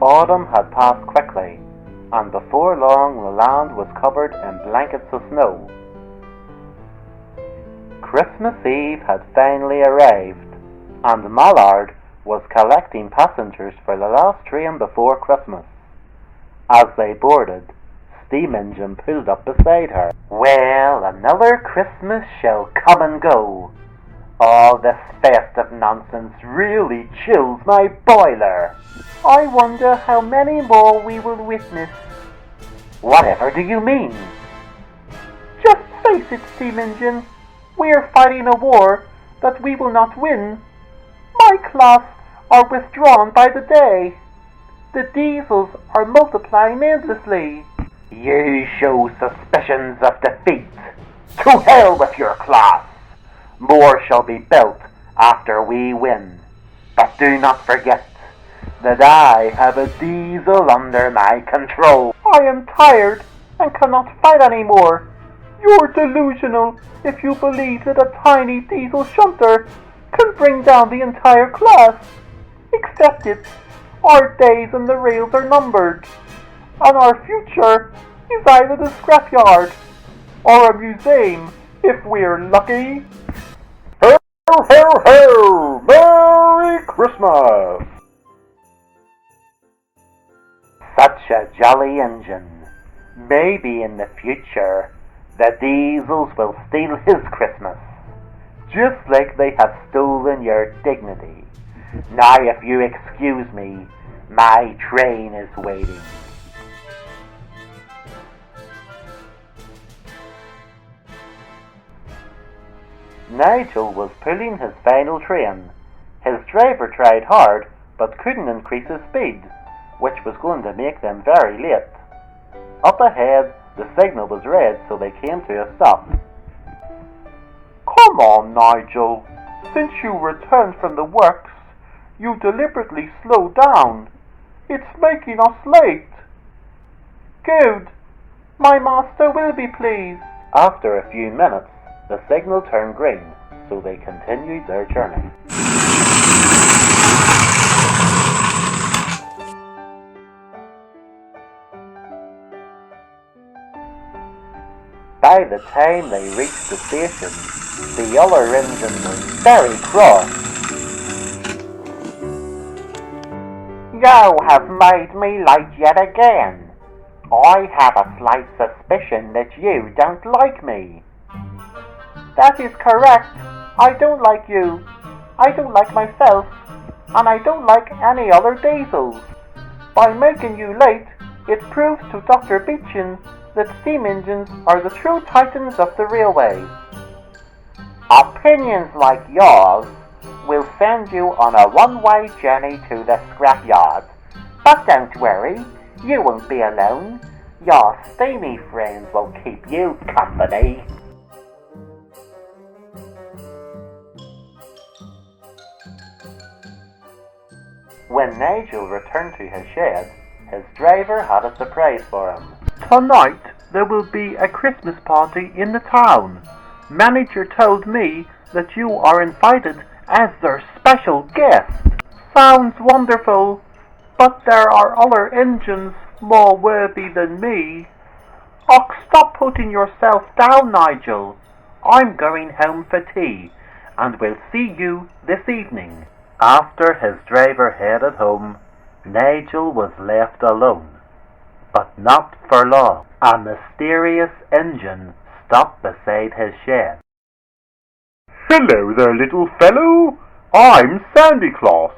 Autumn had passed quickly, and before long the land was covered in blankets of snow. Christmas Eve had finally arrived, and Mallard was collecting passengers for the last train before Christmas. As they boarded, Steam Engine pulled up beside her. "Well, another Christmas shall come and go. All this festive nonsense really chills my boiler. I wonder how many more we will witness." "Whatever do you mean?" "Just face it, Steam Engine. We are fighting a war that we will not win. My class are withdrawn by the day. The diesels are multiplying endlessly." "You show suspicions of defeat. To hell with your class. More shall be built after we win. But do not forget that I have a diesel under my control." "I am tired and cannot fight anymore. You're delusional if you believe that a tiny diesel shunter can bring down the entire class. Accept it. Our days on the rails are numbered, and our future is either the scrapyard or a museum if we're lucky." Ho, ho, ho! Merry Christmas! Such a jolly engine. Maybe in the future the diesels will steal his Christmas, just like they have stolen your dignity. Now, if you excuse me, my train is waiting. Nigel was pulling his final train. His driver tried hard, but couldn't increase his speed, which was going to make them very late. Up ahead, the signal was red, so they came to a stop. "Come on, Nigel. Since you returned from the works, you deliberately slowed down. It's making us late." "Good. My master will be pleased." After a few minutes, the signal turned green, so they continued their journey. By the time they reached the station, the other engine was very cross. "You have made me late yet again. I have a slight suspicion that you don't like me." "That is correct. I don't like you. I don't like myself. And I don't like any other diesels. By making you late, it proves to Dr. Beechin that steam engines are the true titans of the railway." "Opinions like yours will send you on a one-way journey to the scrapyard. But don't worry, you won't be alone. Your steamy friends will keep you company." When Nigel returned to his shed, his driver had a surprise for him. "Tonight there will be a Christmas party in the town. Manager told me that you are invited as their special guest." "Sounds wonderful, but there are other engines more worthy than me." "Oh, stop putting yourself down, Nigel. I'm going home for tea, and we'll see you this evening." After his driver headed home, Nigel was left alone. But not for long. A mysterious engine stopped beside his shed. "Hello there, little fellow. I'm Santa Claus.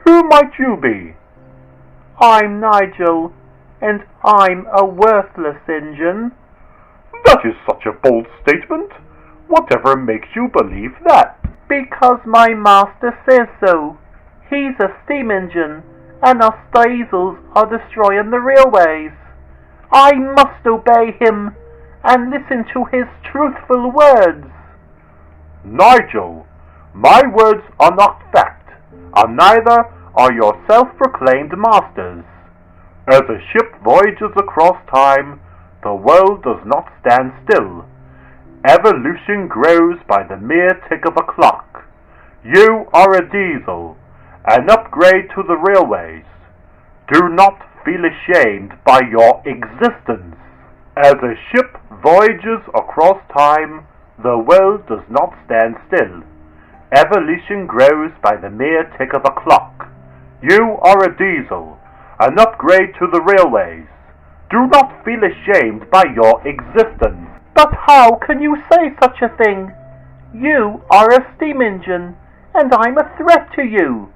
Who might you be?" "I'm Nigel, and I'm a worthless engine." "That is such a bold statement. Whatever makes you believe that?" "Because my master says so. He's a steam engine, and us diesels are destroying the railways. I must obey him and listen to his truthful words." "Nigel, my words are not fact, and neither are your self-proclaimed masters. As a ship voyages across time, the world does not stand still. Evolution grows by the mere tick of a clock. You are a diesel, an upgrade to the railways. Do not feel ashamed by your existence. As a ship voyages across time, the world does not stand still. Evolution grows by the mere tick of a clock. You are a diesel, an upgrade to the railways. Do not feel ashamed by your existence. But how can you say such a thing? You are a steam engine, and I'm a threat to you.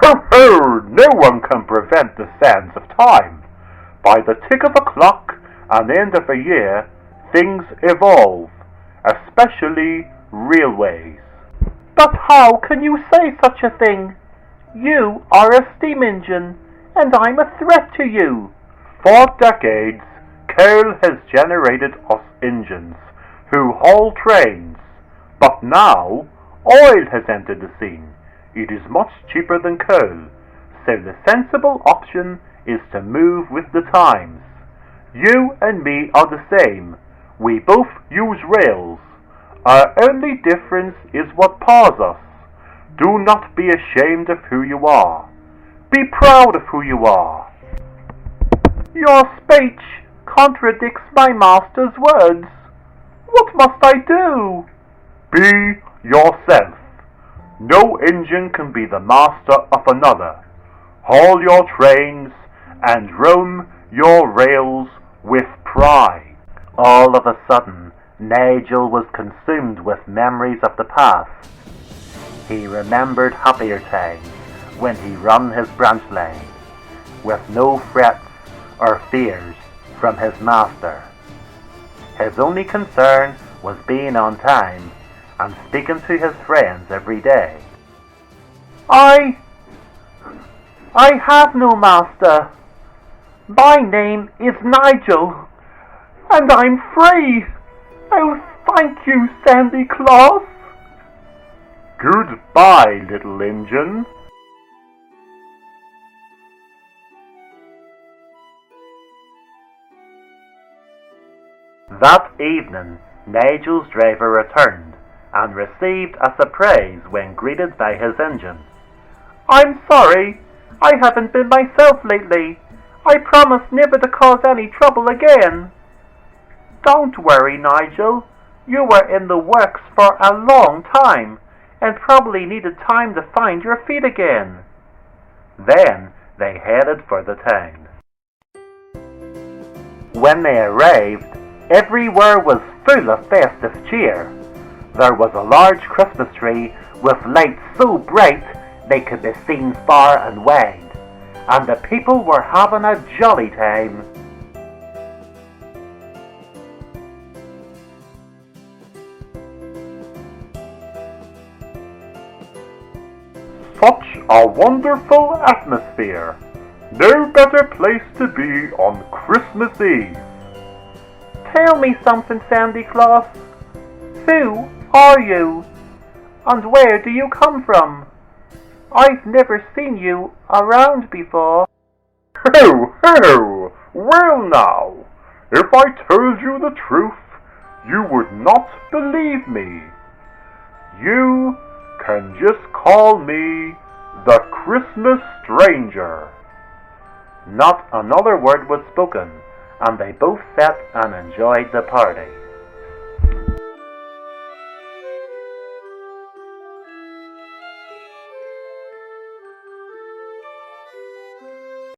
Ho ho! No one can prevent the sands of time. By the tick of a clock and end of a year, things evolve, especially railways. But how can you say such a thing? You are a steam engine, and I'm a threat to you. For decades, coal has generated us engines who haul trains. But now, oil has entered the scene. It is much cheaper than coal, so the sensible option is to move with the times. You and me are the same. We both use rails. Our only difference is what powers us. Do not be ashamed of who you are. Be proud of who you are. Your speech contradicts my master's words. What must I do? Be yourself. No engine can be the master of another. Haul your trains and roam your rails with pride. All of a sudden, Nigel was consumed with memories of the past. He remembered happier times when he ran his branch line, with no frets or fears from his master. His only concern was being on time and speaking to his friends every day. I have no master. My name is Nigel, and I'm free. Oh, thank you, Sandy Claus. Goodbye, little engine. That evening, Nigel's driver returned and received a surprise when greeted by his engine. I'm sorry, I haven't been myself lately. I promise never to cause any trouble again. Don't worry, Nigel. You were in the works for a long time and probably needed time to find your feet again. Then they headed for the town. When they arrived, everywhere was full of festive cheer. There was a large Christmas tree with lights so bright they could be seen far and wide, and the people were having a jolly time. Such a wonderful atmosphere. No better place to be on Christmas Eve. Tell me something, Sandy Claus. Who are you? And where do you come from? I've never seen you around before. Ho, ho! Well now, if I told you the truth, you would not believe me. You can just call me the Christmas Stranger. Not another word was spoken, and they both sat and enjoyed the party.